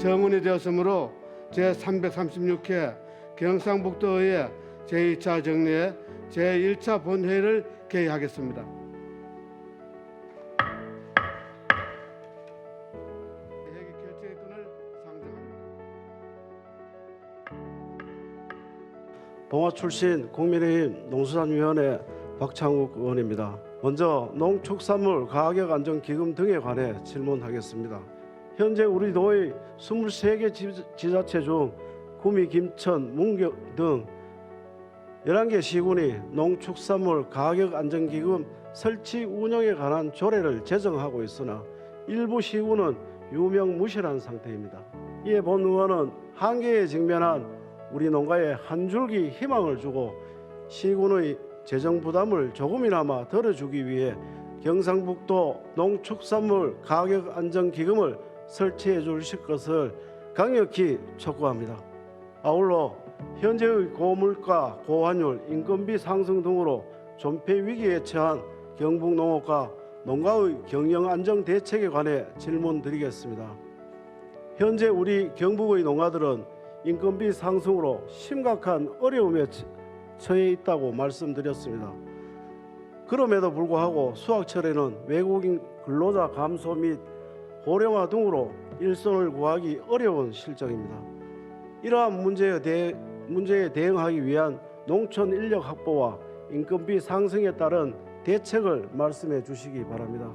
성운이 되었으므로 제336회 경상북도의회 제2차 정례 제1차 본회의를 개의하겠습니다. 회기 결정의 끈을 상정합니다. 봉화 출신 국민의힘 농수산위원회 박창욱 의원입니다. 먼저 농축산물 가격안정기금 등에 관해 질문하겠습니다. 현재 우리 도의 23개 지자체 중 구미, 김천, 문교 등 11개 시군이 농축산물 가격안정기금 설치 운영에 관한 조례를 제정하고 있으나 일부 시군은 유명무실한 상태입니다. 이에 본 의원은 한계에 직면한 우리 농가에 한 줄기 희망을 주고 시군의 재정 부담을 조금이나마 덜어주기 위해 경상북도 농축산물 가격안정기금을 설치해 주실 것을 강력히 촉구합니다. 아울러 현재의 고물가, 고환율, 인건비 상승 등으로 존폐 위기에 처한 경북농업과 농가의 경영 안정 대책에 관해 질문드리겠습니다. 현재 우리 경북의 농가들은 인건비 상승으로 심각한 어려움에 처해 있다고 말씀드렸습니다. 그럼에도 불구하고 수확철에는 외국인 근로자 감소 및 고령화 등으로 일손을 구하기 어려운 실정입니다. 이러한 문제에 대응하기 위한 농촌 인력 확보와 인건비 상승에 따른 대책을 말씀해 주시기 바랍니다.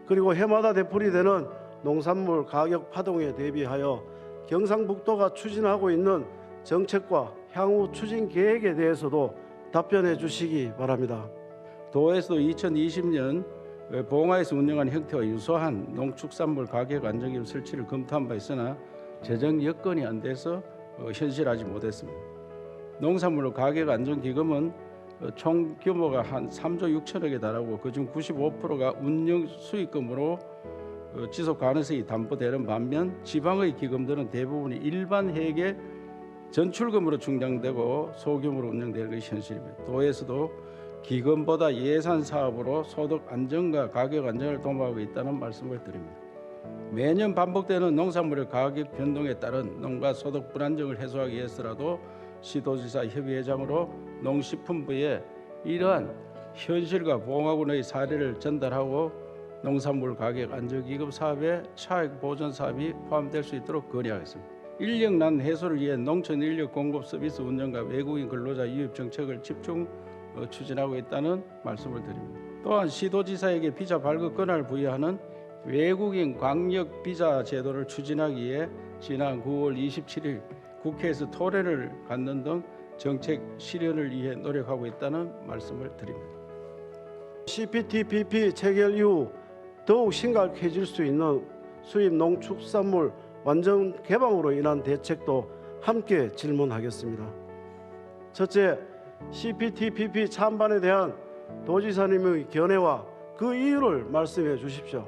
그리고 해마다 되풀이되는 농산물 가격 파동에 대비하여 경상북도가 추진하고 있는 정책과 향후 추진 계획에 대해서도 답변해 주시기 바랍니다. 도에서도 2020년 봉화에서 운영한 형태와 유사한 농축산물 가격 안정기금 설치를 검토한 바 있으나 재정 여건이 안 돼서 현실하지 못했습니다. 농산물 가격 안정기금은 총 규모가 한 3조 6천억에 달하고 그중 95%가 운영 수익금으로 지속 가능성이 담보되는 반면 지방의 기금들은 대부분이 일반 회계 전출금으로 충당되고 소규모로 운영되는 것이 현실입니다. 도에서도 기금보다 예산 사업으로 소득 안정과 가격 안정을 도모하고 있다는 말씀을 드립니다. 매년 반복되는 농산물의 가격 변동에 따른 농가 소득 불안정을 해소하기 위해서라도 시도지사 협의회장으로 농식품부에 이러한 현실과 봉화군의 사례를 전달하고 농산물 가격 안정기금 사업에 차액 보전 사업이 포함될 수 있도록 건의하겠습니다. 인력난 해소를 위해 농촌 인력 공급 서비스 운영과 외국인 근로자 유입 정책을 집중 추진하고 있다는 말씀을 드립니다. 또한 시도지사에게 비자 발급 권한을 부여하는 외국인 광역 비자 제도를 추진하기 위해 지난 9월 27일 국회에서 토론을 갖는 등 정책 실현을 위해 노력하고 있다는 말씀을 드립니다. CPTPP 체결 이후 더욱 심각해질 수 있는 수입 농축산물 완전 개방으로 인한 대책도 함께 질문하겠습니다. 첫째, CPTPP 찬반에 대한 도지사님의 견해와 그 이유를 말씀해 주십시오.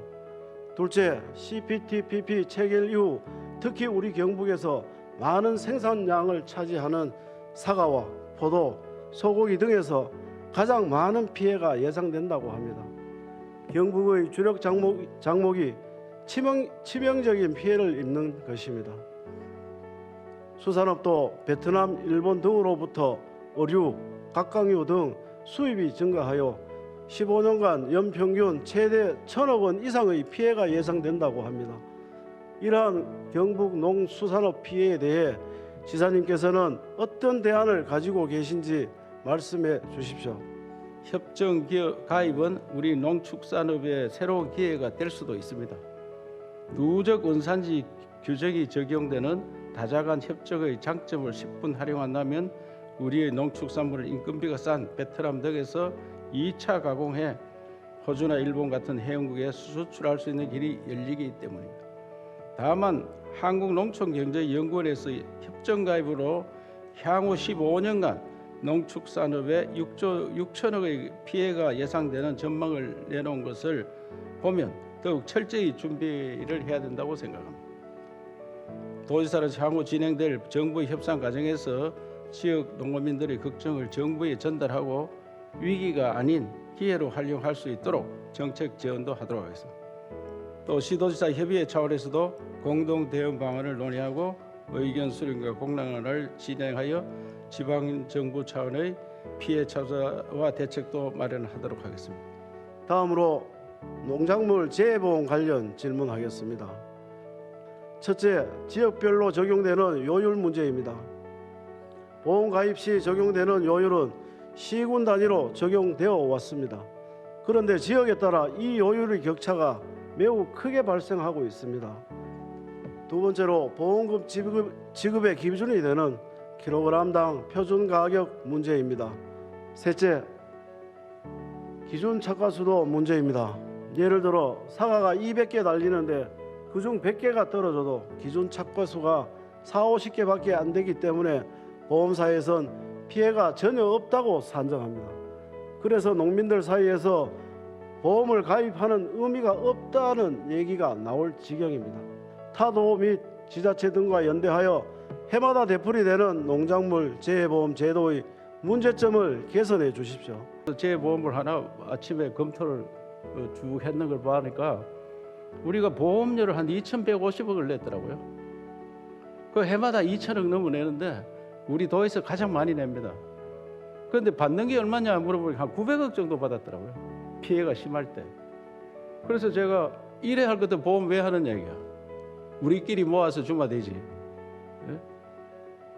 둘째, CPTPP 체결 이후 특히 우리 경북에서 많은 생산량을 차지하는 사과와 포도, 소고기 등에서 가장 많은 피해가 예상된다고 합니다. 경북의 주력 작목이 치명적인 피해를 입는 것입니다. 수산업도 베트남, 일본 등으로부터 어류, 각각류 등 수입이 증가하여 15년간 연평균 최대 1,000억 원 이상의 피해가 예상된다고 합니다. 이러한 경북 농수산업 피해에 대해 지사님께서는 어떤 대안을 가지고 계신지 말씀해 주십시오. 협정 가입은 우리 농축산업의 새로운 기회가 될 수도 있습니다. 누적 원산지 규정이 적용되는 다자간 협정의 장점을 10분 활용한다면 우리의 농축산물을 인건비가 싼 베트남 등에서 2차 가공해 호주나 일본 같은 해운국에 수출할 수 있는 길이 열리기 때문입니다. 다만 한국농촌경제연구원에서 협정 가입으로 향후 15년간 농축산업에 6조 6천억의 피해가 예상되는 전망을 내놓은 것을 보면 더욱 철저히 준비를 해야 된다고 생각합니다. 도지사로서 향후 진행될 정부의 협상 과정에서 지역 농민들의 걱정을 정부에 전달하고 위기가 아닌 기회로 활용할 수 있도록 정책 지원도 하도록 하겠습니다. 또 시도지사 협의회 차원에서도 공동 대응 방안을 논의하고 의견 수렴과 공론화를 진행하여 지방 정부 차원의 피해 차단과 대책도 마련하도록 하겠습니다. 다음으로 농작물 재해보험 관련 질문하겠습니다. 첫째, 지역별로 적용되는 요율 문제입니다. 보험 가입 시 적용되는 요율은 시군 단위로 적용되어 왔습니다. 그런데 지역에 따라 이 요율의 격차가 매우 크게 발생하고 있습니다. 두 번째로 보험금 지급의 기준이 되는 킬로그램당 표준 가격 문제입니다. 셋째, 기준 착과수도 문제입니다. 예를 들어 사과가 200개 달리는데 그중 100개가 떨어져도 기준 착과수가 40~50개밖에 안 되기 때문에 보험사에선 피해가 전혀 없다고 산정합니다. 그래서 농민들 사이에서 보험을 가입하는 의미가 없다는 얘기가 나올 지경입니다. 타도 및 지자체 등과 연대하여 해마다 되풀이 되는 농작물 재해보험 제도의 문제점을 개선해 주십시오. 재해보험을 하나 아침에 검토를 쭉 했는 걸 보니까 우리가 보험료를 한 2,150억을 냈더라고요. 그 해마다 2천억 넘어 내는데 우리 도에서 가장 많이 냅니다. 그런데 받는 게 얼마냐 물어보니까 한 900억 정도 받았더라고요. 피해가 심할 때. 그래서 제가 이래 할 것도 보험 왜 하는 얘기야. 우리끼리 모아서 주면 되지. 예?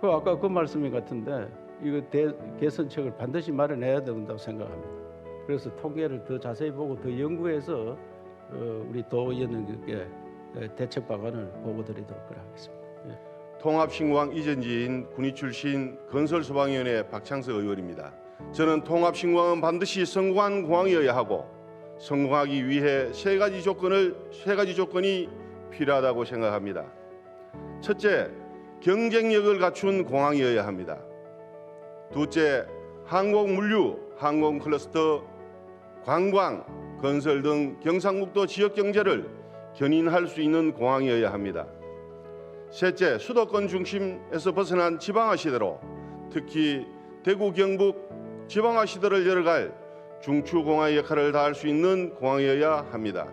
그 아까 그 말씀인 같은데 이거 개선책을 반드시 마련해야 된다고 생각합니다. 그래서 통계를 더 자세히 보고 더 연구해서 우리 도 의원님께 대책 방안을 보고드리도록 하겠습니다. 예. 통합신공항 이전지인 군위 출신 건설소방위원회 박창석 의원입니다. 저는 통합신공항은 반드시 성공한 공항이어야 하고 성공하기 위해 세 가지 조건이 필요하다고 생각합니다. 첫째, 경쟁력을 갖춘 공항이어야 합니다. 둘째, 항공 물류, 항공 클러스터, 관광, 건설 등 경상북도 지역 경제를 견인할 수 있는 공항이어야 합니다. 셋째, 수도권 중심에서 벗어난 지방화 시대로 특히 대구, 경북 지방화 시대를 열어갈 중추공항의 역할을 다할 수 있는 공항이어야 합니다.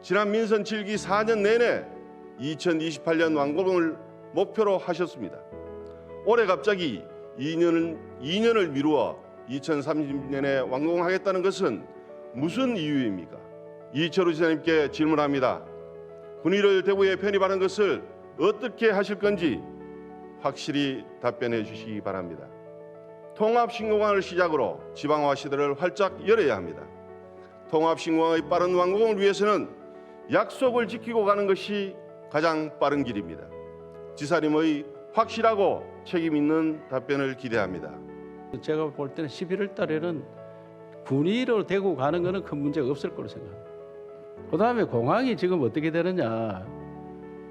지난 민선 7기 4년 내내 2028년 완공을 목표로 하셨습니다. 올해 갑자기 2년을 미루어 2030년에 완공하겠다는 것은 무슨 이유입니까? 이철우 지사님께 질문합니다. 군위를 대구에 편입하는 것을 어떻게 하실 건지 확실히 답변해 주시기 바랍니다. 통합신공항을 시작으로 지방화 시대를 활짝 열어야 합니다. 통합신공항의 빠른 완공을 위해서는 약속을 지키고 가는 것이 가장 빠른 길입니다. 지사님의 확실하고 책임 있는 답변을 기대합니다. 제가 볼 때는 11월 달에는 군위로 대구 가는 것은 큰 문제가 없을 거로 생각합니다. 그다음에 공항이 지금 어떻게 되느냐.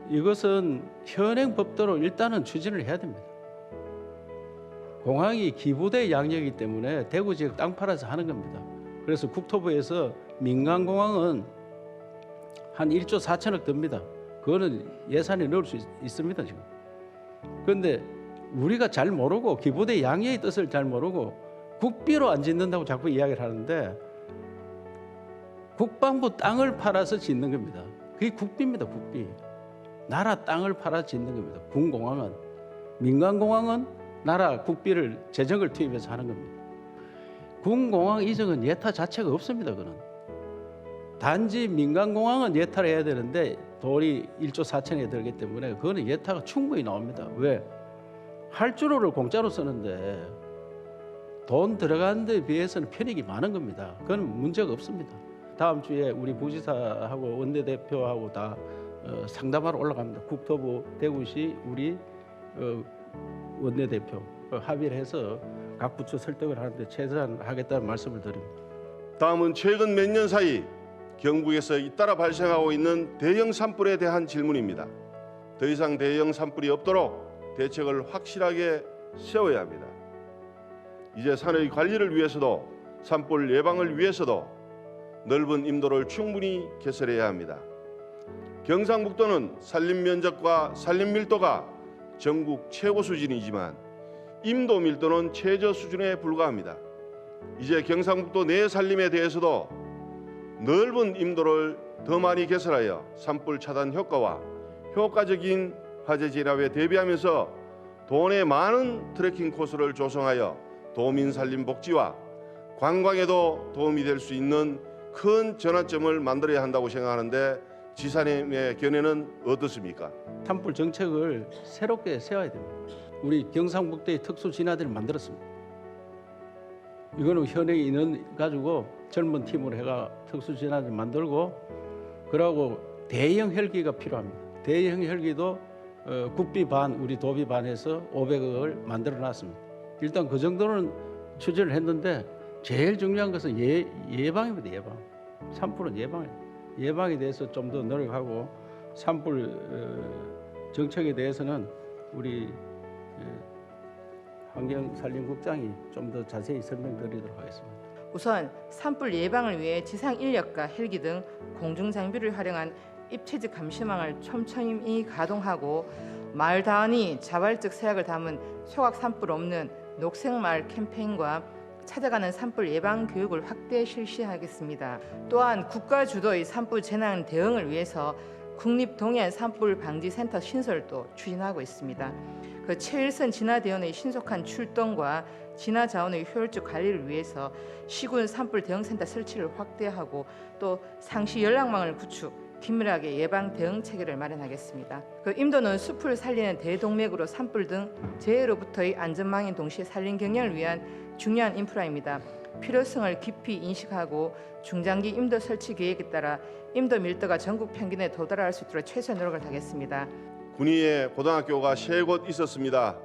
이것은 현행 법대로 일단은 추진을 해야 됩니다. 공항이 기부대 양역이기 때문에 대구 지역 땅 팔아서 하는 겁니다. 그래서 국토부에서 민간공항은 한 1조 4천억 듭니다. 그거는 예산에 넣을 수 있습니다 지금. 그런데 우리가 잘 모르고 기부대 양역의 뜻을 잘 모르고 국비로 안 짓는다고 자꾸 이야기를 하는데 국방부 땅을 팔아서 짓는 겁니다. 그게 국비입니다. 국비. 나라 땅을 팔아 짓는 겁니다. 군공항은. 민간공항은 나라 국비를 재정을 투입해서 하는 겁니다. 군공항 이전은 예타 자체가 없습니다. 그는 단지 민간공항은 예타를 해야 되는데 돈이 1조 4천억에 들기 때문에 그거는 예타가 충분히 나옵니다. 왜? 활주로를 공짜로 쓰는데 돈 들어가는 데 비해서는 편익이 많은 겁니다. 그건 문제가 없습니다. 다음 주에 우리 부지사하고 원내대표하고 다 상담하러 올라갑니다. 국토부, 대구시 우리 원내대표 합의를 해서 각 부처 설득을 하는데 최선을 하겠다는 말씀을 드립니다. 다음은 최근 몇 년 사이 경북에서 잇따라 발생하고 있는 대형 산불에 대한 질문입니다. 더 이상 대형 산불이 없도록 대책을 확실하게 세워야 합니다. 이제 산의 관리를 위해서도 산불 예방을 위해서도 넓은 임도를 충분히 개설해야 합니다. 경상북도는 산림 면적과 산림 밀도가 전국 최고 수준이지만 임도 밀도는 최저 수준에 불과합니다. 이제 경상북도 내 산림에 대해서도 넓은 임도를 더 많이 개설하여 산불 차단 효과와 효과적인 화재 진압에 대비하면서 도내 많은 트레킹 코스를 조성하여 도민 산림 복지와 관광에도 도움이 될 수 있는 큰 전환점을 만들어야 한다고 생각하는데 지사님의 견해는 어떻습니까? 산불 정책을 새롭게 세워야 됩니다. 우리 경상북도의 특수 진화대를 만들었습니다. 이거는 현행 인원 가지고 젊은 팀으로 해가 특수 진화대를 만들고 그러고 대형 헬기가 필요합니다. 대형 헬기도 국비 반, 우리 도비 반에서 500억을 만들어 놨습니다. 일단 그 정도는 추진을 했는데 제일 중요한 것은 예방입니다. 예방. 산불은 예방이에요. 예방에 대해서 좀 더 노력하고 산불 정책에 대해서는 우리 환경산림국장이 좀 더 자세히 설명드리도록 하겠습니다. 우선 산불 예방을 위해 지상 인력과 헬기 등 공중 장비를 활용한 입체적 감시망을 촘촘히 가동하고 마을 단위 자발적 세약을 담은 소각 산불 없는 녹색마을 캠페인과 찾아가는 산불 예방 교육을 확대 실시하겠습니다. 또한 국가 주도의 산불 재난 대응을 위해서 국립 동해안 산불 방지 센터 신설도 추진하고 있습니다. 그 최일선 진화대원의 신속한 출동과 진화 자원의 효율적 관리를 위해서 시군 산불 대응센터 설치를 확대하고 또 상시 연락망을 구축, 긴밀하게 예방 대응 체계를 마련하겠습니다. 그 임도는 숲을 살리는 대동맥으로 산불 등 재해로부터의 안전망인 동시에 산림 경영을 위한 중요한 인프라입니다. 필요성을 깊이 인식하고 중장기 임도 설치 계획에 따라 임도 밀도가 전국 평균에 도달할 수 있도록 최선의 노력을 하겠습니다. 군위에 고등학교가 3곳 있었습니다.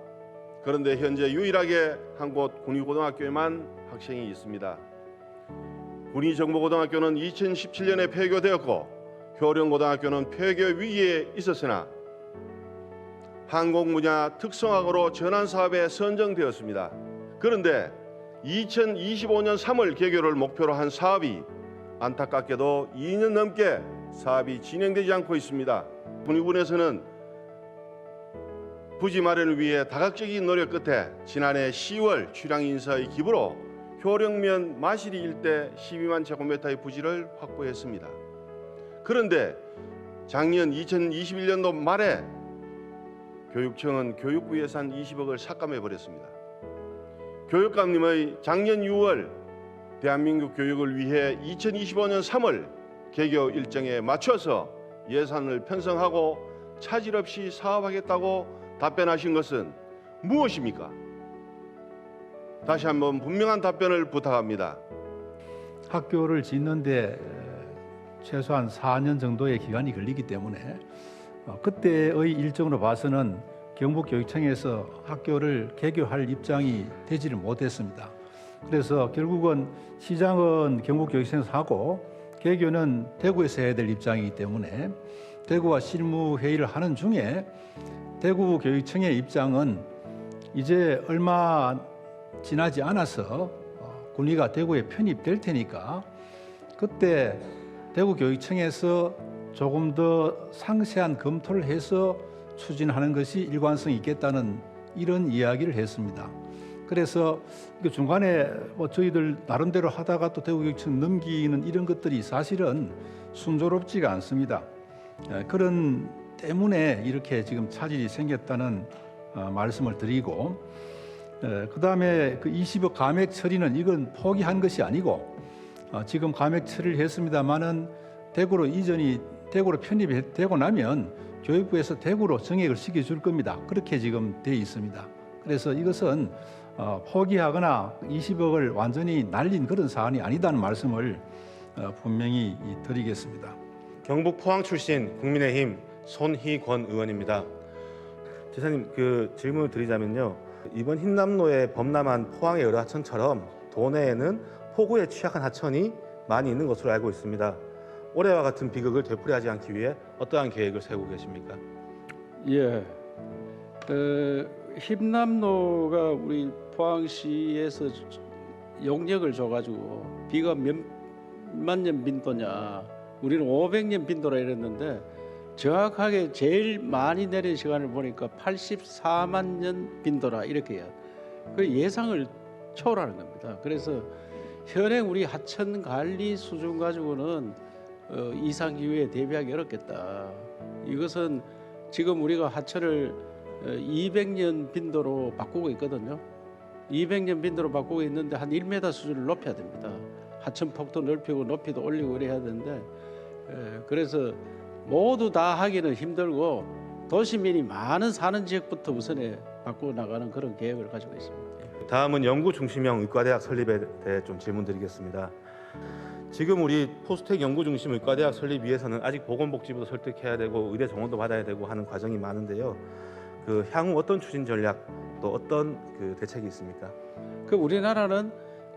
그런데 현재 유일하게 한 곳 군위고등학교에만 학생이 있습니다. 군위정보고등학교는 2017년에 폐교되었고 효령고등학교는 폐교 위기에 있었으나 항공 분야 특성화고로 전환 사업에 선정되었습니다. 그런데 2025년 3월 개교를 목표로 한 사업이 안타깝게도 2년 넘게 사업이 진행되지 않고 있습니다. 군위군에서는 부지 마련을 위해 다각적인 노력 끝에 지난해 10월 출향인사의 기부로 효령면 마시리 일대 12만 제곱미터의 부지를 확보했습니다. 그런데 작년 2021년도 말에 교육청은 교육부 예산 20억을 삭감해 버렸습니다. 교육감님의 작년 6월 대한민국 교육을 위해 2025년 3월 개교 일정에 맞춰서 예산을 편성하고 차질 없이 사업하겠다고 답변하신 것은 무엇입니까? 다시 한번 분명한 답변을 부탁합니다. 학교를 짓는데 최소한 4년 정도의 기간이 걸리기 때문에 그때의 일정으로 봐서는 경북교육청에서 학교를 개교할 입장이 되지를 못했습니다. 그래서 결국은 시장은 경북교육청에서 하고 개교는 대구에서 해야 될 입장이기 때문에 대구와 실무회의를 하는 중에 대구교육청의 입장은 이제 얼마 지나지 않아서 군위가 대구에 편입될 테니까 그때 대구교육청에서 조금 더 상세한 검토를 해서 추진하는 것이 일관성이 있겠다는 이런 이야기를 했습니다. 그래서 중간에 저희들 나름대로 하다가 또 대구교육청 넘기는 이런 것들이 사실은 순조롭지가 않습니다. 그런 때문에 이렇게 지금 차질이 생겼다는 말씀을 드리고 그다음에 그 20억 감액 처리는 이건 포기한 것이 아니고 지금 감액 처리를 했습니다마는 대구로 편입이 되고 나면 교육부에서 대구로 정액을 시켜줄 겁니다. 그렇게 지금 돼 있습니다. 그래서 이것은 포기하거나 20억을 완전히 날린 그런 사안이 아니다는 말씀을 분명히 드리겠습니다. 경북 포항 출신 국민의힘 손희권 의원입니다. 지사님, 그 질문을 드리자면요. 이번 흰남노에 범람한 포항의 여러 하천처럼 도내에는 폭우에 취약한 하천이 많이 있는 것으로 알고 있습니다. 올해와 같은 비극을 되풀이하지 않기 위해 어떠한 계획을 세우고 계십니까? 예, 흰남노가 우리 포항시에서 용역을 줘가지고 비가 몇만 년 빈도냐, 우리는 500년 빈도라 이랬는데 정확하게 제일 많이 내린 시간을 보니까 84만 년 빈도라 이렇게 해요. 그 예상을 초월하는 겁니다. 그래서 현행 우리 하천 관리 수준 가지고는 이상 기후에 대비하기 어렵겠다. 이것은 지금 우리가 하천을 200년 빈도로 바꾸고 있거든요. 200년 빈도로 바꾸고 있는데 한 1m 수준을 높여야 됩니다. 하천 폭도 넓히고 높이도 올리고 그래야 되는데 그래서 모두 다 하기는 힘들고 도시민이 많은 사는 지역부터 우선에 바꾸어 나가는 그런 계획을 가지고 있습니다. 다음은 연구 중심형 의과대학 설립에 대해 좀 질문드리겠습니다. 지금 우리 포스텍 연구 중심 의과대학 설립 위해서는 아직 보건복지부도 설득해야 되고 의대 정원도 받아야 되고 하는 과정이 많은데요. 그 향후 어떤 추진 전략 또 어떤 그 대책이 있습니까? 그 우리나라는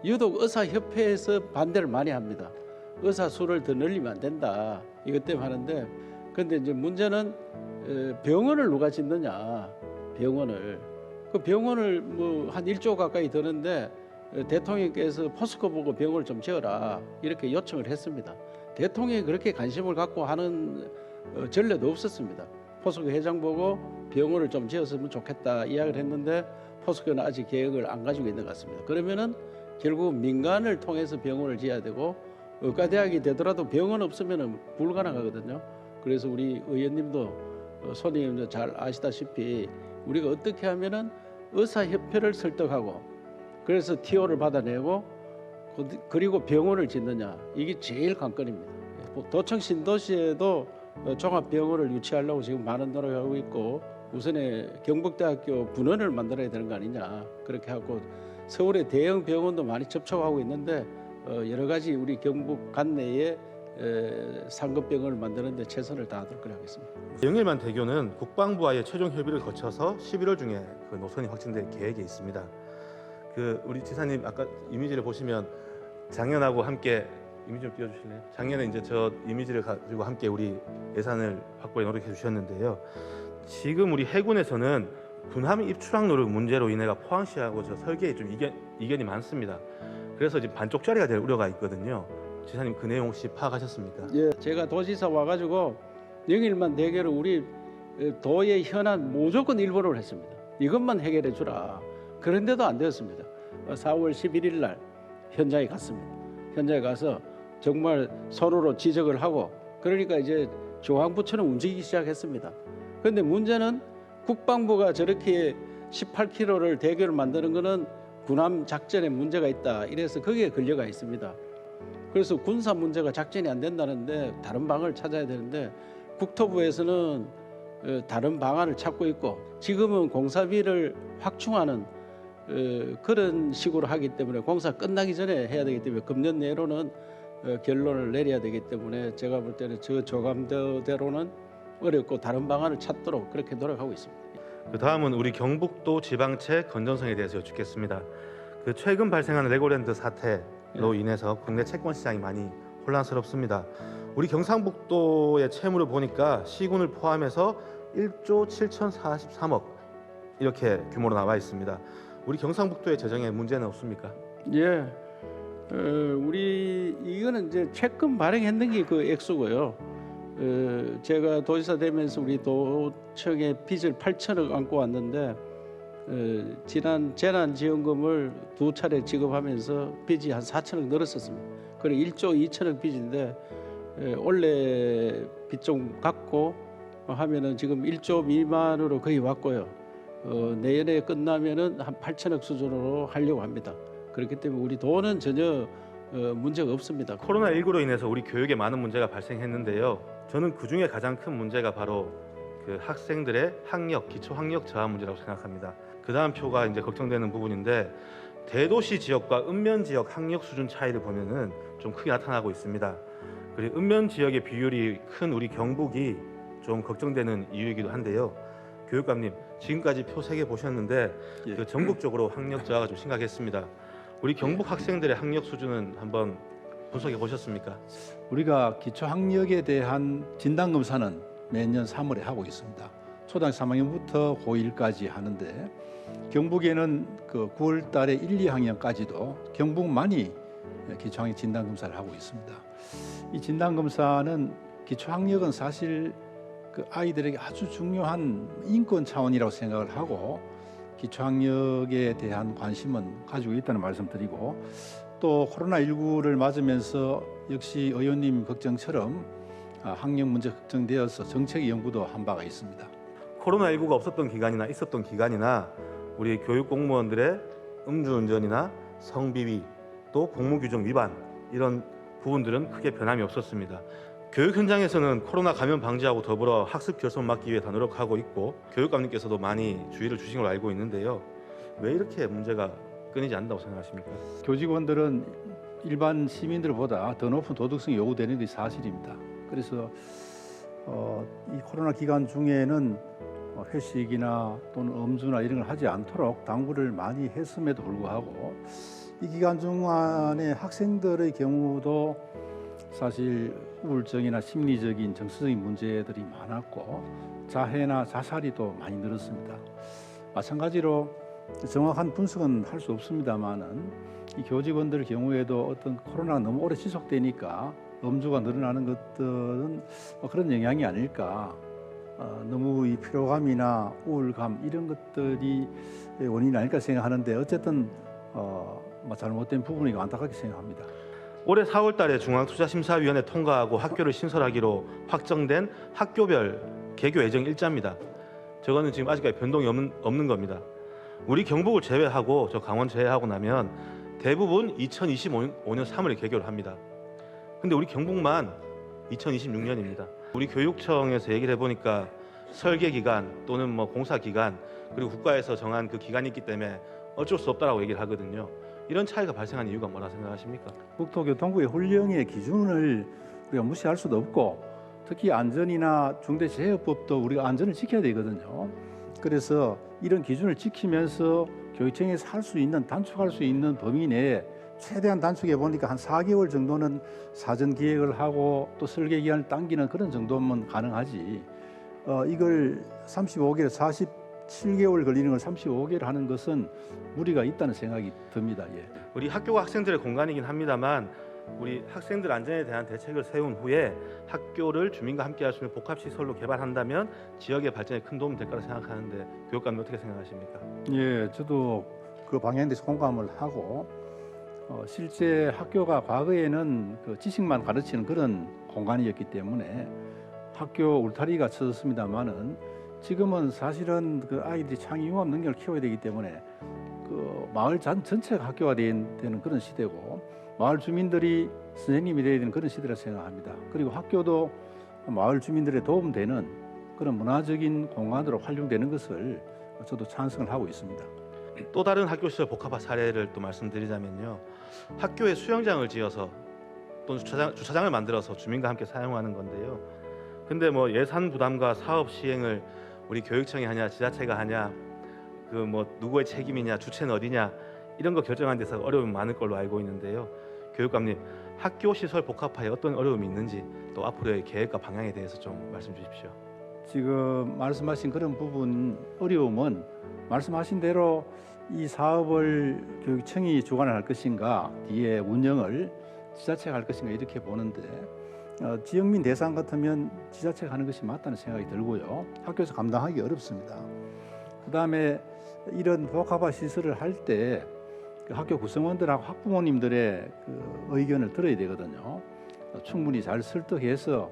유독 의사협회에서 반대를 많이 합니다. 의사 수를 더 늘리면 안 된다. 이것 때문에 하는데 근데 이제 문제는 병원을 누가 짓느냐. 병원을. 그 병원을 뭐 한 1조 가까이 드는데 대통령께서 포스코 보고 병원을 좀 지어라 이렇게 요청을 했습니다. 대통령이 그렇게 관심을 갖고 하는 전례도 없었습니다. 포스코 회장 보고 병원을 좀 지었으면 좋겠다 이야기를 했는데 포스코는 아직 계획을 안 가지고 있는 것 같습니다. 그러면은 결국 민간을 통해서 병원을 지어야 되고 의과대학이 되더라도 병원 없으면은 불가능하거든요. 그래서 우리 의원님도 손님도 잘 아시다시피 우리가 어떻게 하면은 의사협회를 설득하고 그래서 TO를 받아내고 그리고 병원을 짓느냐 이게 제일 관건입니다. 도청 신도시에도 종합병원을 유치하려고 지금 많은 노력하고 있고 우선에 경북대학교 분원을 만들어야 되는 거 아니냐 그렇게 하고 서울의 대형 병원도 많이 접촉하고 있는데 여러 가지 우리 경북 관내에 상급병원을 만드는데 최선을 다하도록 하겠습니다. 영일만 대교는 국방부와의 최종 협의를 거쳐서 11월 중에 그 노선이 확정될 계획이 있습니다. 그 우리 지사님 아까 이미지를 보시면 작년하고 함께 이미지 좀 띄워주실래요? 작년에 이제 저 이미지를 가지고 함께 우리 예산을 확보에 노력해 주셨는데요. 지금 우리 해군에서는 군함 입출항 노력 문제로 인해가 포항시하고 저 설계에 좀 이견이 많습니다. 그래서 지금 반쪽짜리가 될 우려가 있거든요. 지사님 그 내용 혹시 파악하셨습니까? 예, 제가 도지사 와가지고 영일만 대교를 우리 도의 현안 무조건 일본어로 했습니다. 이것만 해결해 주라. 그런데도 안 되었습니다. 4월 11일 날 현장에 갔습니다. 현장에 가서 정말 서로로 지적을 하고 그러니까 이제 중앙부처는 움직이기 시작했습니다. 그런데 문제는 국방부가 저렇게 18km를 대교를 만드는 것은 군함 작전에 문제가 있다. 이래서 거기에 걸려가 있습니다. 그래서 군사 문제가 작전이 안 된다는데 다른 방을 찾아야 되는데 국토부에서는 다른 방안을 찾고 있고 지금은 공사비를 확충하는 그런 식으로 하기 때문에 공사 끝나기 전에 해야 되기 때문에 금년 내로는 결론을 내려야 되기 때문에 제가 볼 때는 저 조감대로는 어렵고 다른 방안을 찾도록 그렇게 노력하고 있습니다. 그 다음은 우리 경북도 지방채 건전성에 대해서 여쭙겠습니다. 그 최근 발생한 레고랜드 사태로 인해서 국내 채권 시장이 많이 혼란스럽습니다. 우리 경상북도의 채무를 보니까 시군을 포함해서 1조 7,043억 이렇게 규모로 나와 있습니다. 우리 경상북도의 재정에 문제는 없습니까? 예, 우리 이거는 이제 채권 발행했는 게 그 액수고요. 제가 도지사 되면서 우리 도청에 빚을 8천억 안고 왔는데 지난 재난지원금을 2차례 지급하면서 빚이 한 4천억 늘었었습니다. 그래 1조 2천억 빚인데 원래 빚 좀 갚고 하면은 지금 1조 미만으로 거의 왔고요. 내년에 끝나면은 한 8천억 수준으로 하려고 합니다. 그렇기 때문에 우리 도는 전혀 문제가 없습니다. 코로나19로 인해서 우리 교육에 많은 문제가 발생했는데요. 저는 그 중에 가장 큰 문제가 바로 그 학생들의 학력, 기초 학력 저하 문제라고 생각합니다. 그 다음 표가 이제 걱정되는 부분인데 대도시 지역과 읍면 지역 학력 수준 차이를 보면은 좀 크게 나타나고 있습니다. 그리고 읍면 지역의 비율이 큰 우리 경북이 좀 걱정되는 이유이기도 한데요. 교육감님 지금까지 표 3개 보셨는데 예. 그 전국적으로 학력 저하가 좀 심각했습니다. 우리 경북 학생들의 학력 수준은 한번 분석해 보셨습니까? 우리가 기초 학력에 대한 진단 검사는 매년 3월에 하고 있습니다. 초등학교 3학년부터 고1까지 하는데 경북에는 그 9월 달에 1, 2학년까지도 경북만이 기초 학력 진단 검사를 하고 있습니다. 이 진단 검사는 기초 학력은 사실 그 아이들에게 아주 중요한 인권 차원이라고 생각을 하고 기초 학력에 대한 관심은 가지고 있다는 말씀드리고 또 코로나19를 맞으면서 역시 의원님 걱정처럼 학력 문제 걱정되어서 정책 연구도 한 바가 있습니다. 코로나19가 없었던 기간이나 있었던 기간이나 우리 교육 공무원들의 음주운전이나 성비위 또 복무규정 위반 이런 부분들은 크게 변함이 없었습니다. 교육 현장에서는 코로나 감염 방지하고 더불어 학습 결손 막기 위해 다 노력하고 있고 교육감님께서도 많이 주의를 주신 걸로 알고 있는데요. 왜 이렇게 문제가 끊이지 않는다고 생각하십니까? 교직원들은 일반 시민들보다 더 높은 도덕성이 요구되는 것이 사실입니다. 그래서 이 코로나 기간 중에는 회식이나 또는 음주나 이런 걸 하지 않도록 당부를 많이 했음에도 불구하고 이 기간 중간에 학생들의 경우도 사실 우울증이나 심리적인 정서적인 문제들이 많았고 자해나 자살이 또 많이 늘었습니다. 마찬가지로 정확한 분석은 할 수 없습니다만은 이 교직원들 경우에도 어떤 코로나가 너무 오래 지속되니까 음주가 늘어나는 것들은 그런 영향이 아닐까. 너무 이 피로감이나 우울감 이런 것들이 원인이 아닐까 생각하는데 어쨌든 잘못된 부분이 안타깝게 생각합니다. 올해 4월 달에 중앙투자심사위원회 통과하고 학교를 신설하기로 확정된 학교별 개교 예정 일자입니다. 저거는 지금 아직까지 변동이 없는 겁니다. 우리 경북을 제외하고 저 강원 제외하고 나면 대부분 2025년 3월에 개교를 합니다. 근데 우리 경북만 2026년입니다. 우리 교육청에서 얘기를 해보니까 설계 기간 또는 뭐 공사 기간 그리고 국가에서 정한 그 기간이 있기 때문에 어쩔 수 없다라고 얘기를 하거든요. 이런 차이가 발생한 이유가 뭐라 생각하십니까? 국토교통부의 훈령의 기준을 우리가 무시할 수도 없고 특히 안전이나 중대재해법도 우리가 안전을 지켜야 되거든요. 그래서 이런 기준을 지키면서 교육청에서 할 수 있는 단축할 수 있는 범위 내에 최대한 단축해 보니까 한 4개월 정도는 사전 기획을 하고 또 설계 기간을 당기는 그런 정도면 가능하지. 이걸 35개월, 47개월 걸리는 걸 35개월 하는 것은 무리가 있다는 생각이 듭니다. 예. 우리 학교가 학생들의 공간이긴 합니다만 우리 학생들 안전에 대한 대책을 세운 후에 학교를 주민과 함께 할 수 있는 복합시설로 개발한다면 지역의 발전에 큰 도움이 될 거라 생각하는데 교육감님 어떻게 생각하십니까? 예, 저도 그 방향에 대해서 공감을 하고 실제 학교가 과거에는 그 지식만 가르치는 그런 공간이었기 때문에 학교 울타리가 쳐졌습니다만은 지금은 사실은 그 아이들이 창의 융합 능력을 키워야 되기 때문에 그 마을 전체가 학교가 되는 그런 시대고 마을 주민들이 선생님이 되어야 되는 그런 시대라 생각합니다. 그리고 학교도 마을 주민들의 도움되는 그런 문화적인 공간으로 활용되는 것을 저도 찬성을 하고 있습니다. 또 다른 학교 시설 복합화 사례를 또 말씀드리자면요. 학교에 수영장을 지어서 또는 주차장을 만들어서 주민과 함께 사용하는 건데요. 근데 뭐 예산 부담과 사업 시행을 우리 교육청이 하냐 지자체가 하냐 그 뭐 누구의 책임이냐 주체는 어디냐 이런 거 결정하는 데서 어려움이 많을 걸로 알고 있는데요. 교육감님 학교 시설 복합화에 어떤 어려움이 있는지 또 앞으로의 계획과 방향에 대해서 좀 말씀 주십시오. 지금 말씀하신 그런 부분 어려움은 말씀하신 대로 이 사업을 교육청이 주관을 할 것인가 뒤에 운영을 지자체가 할 것인가 이렇게 보는데 지역민 대상 같으면 지자체가 하는 것이 맞다는 생각이 들고요. 학교에서 감당하기 어렵습니다. 그다음에 이런 복합화 시설을 할 때 그 학교 구성원들하고 학부모님들의 그 의견을 들어야 되거든요. 충분히 잘 설득해서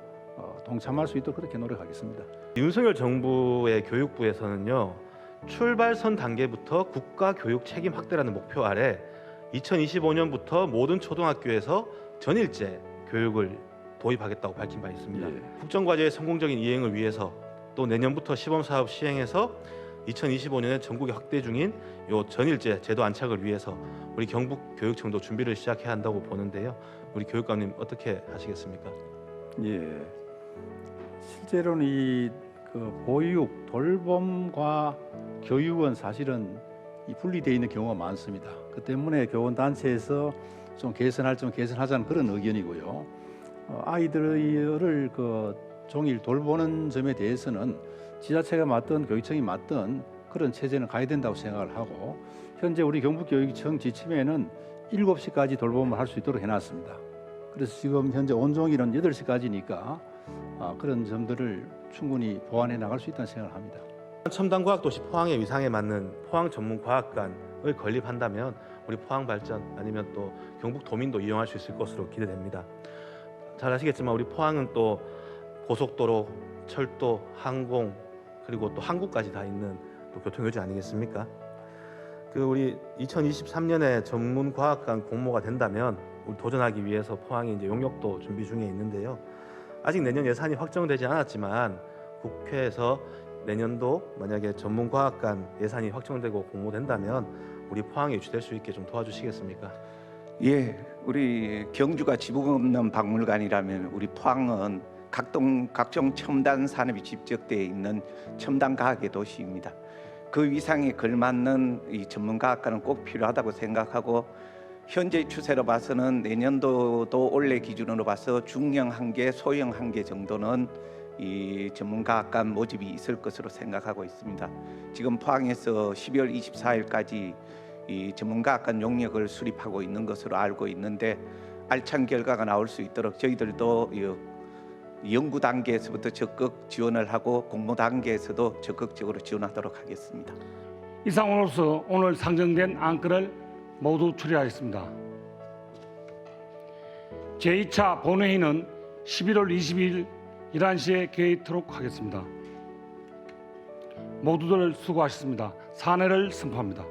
동참할 수 있도록 그렇게 노력하겠습니다. 윤석열 정부의 교육부에서는요. 출발선 단계부터 국가 교육 책임 확대라는 목표 아래 2025년부터 모든 초등학교에서 전일제 교육을 도입하겠다고 밝힌 바 있습니다. 예. 국정과제의 성공적인 이행을 위해서 또 내년부터 시범사업 시행해서 2025년에 전국에 확대 중인 요 전일제 제도 안착을 위해서 우리 경북교육청도 준비를 시작해야 한다고 보는데요. 우리 교육감님 어떻게 하시겠습니까? 예, 실제로는 이 그 보육, 돌봄과 교육은 사실은 이 분리되어 있는 경우가 많습니다. 그 때문에 교원 단체에서 좀 개선하자는 그런 의견이고요. 아이들을 그 종일 돌보는 점에 대해서는 지자체가 맡든 교육청이 맡든 그런 체제는 가야 된다고 생각을 하고 현재 우리 경북교육청 지침에는 7시까지 돌봄을 할 수 있도록 해놨습니다. 그래서 지금 현재 온종일은 8시까지니까 그런 점들을 충분히 보완해 나갈 수 있다는 생각을 합니다. 첨단과학도시 포항의 위상에 맞는 포항전문과학관을 건립한다면 우리 포항 발전 아니면 또 경북 도민도 이용할 수 있을 것으로 기대됩니다. 잘 아시겠지만 우리 포항은 또 고속도로, 철도, 항공 그리고 또 항구까지 다 있는 또 교통요지 아니겠습니까? 우리 2023년에 전문과학관 공모가 된다면 우리 도전하기 위해서 포항이 이제 용역도 준비 중에 있는데요. 아직 내년 예산이 확정되지 않았지만 국회에서 내년도 만약에 전문과학관 예산이 확정되고 공모된다면 우리 포항에 유치될 수 있게 좀 도와주시겠습니까? 예, 우리 경주가 지붕 없는 박물관이라면 우리 포항은 각종 첨단 산업이 집적되어 있는 첨단 과학의 도시입니다. 그 위상에 걸맞는 이 전문과학관은 꼭 필요하다고 생각하고 현재 추세로 봐서는 내년도도 올해 기준으로 봐서 중형 1개, 소형 1개 정도는 이 전문과학관 모집이 있을 것으로 생각하고 있습니다. 지금 포항에서 12월 24일까지 이 전문과학관 용역을 수립하고 있는 것으로 알고 있는데 알찬 결과가 나올 수 있도록 저희들도 연구 단계에서부터 적극 지원을 하고 공모 단계에서도 적극적으로 지원하도록 하겠습니다. 이상으로서 오늘 상정된 안건을 모두 처리하겠습니다. 제2차 본회의는 11월 22일 11시에 개의토록 하겠습니다. 모두들 수고하셨습니다. 사내를 선포합니다.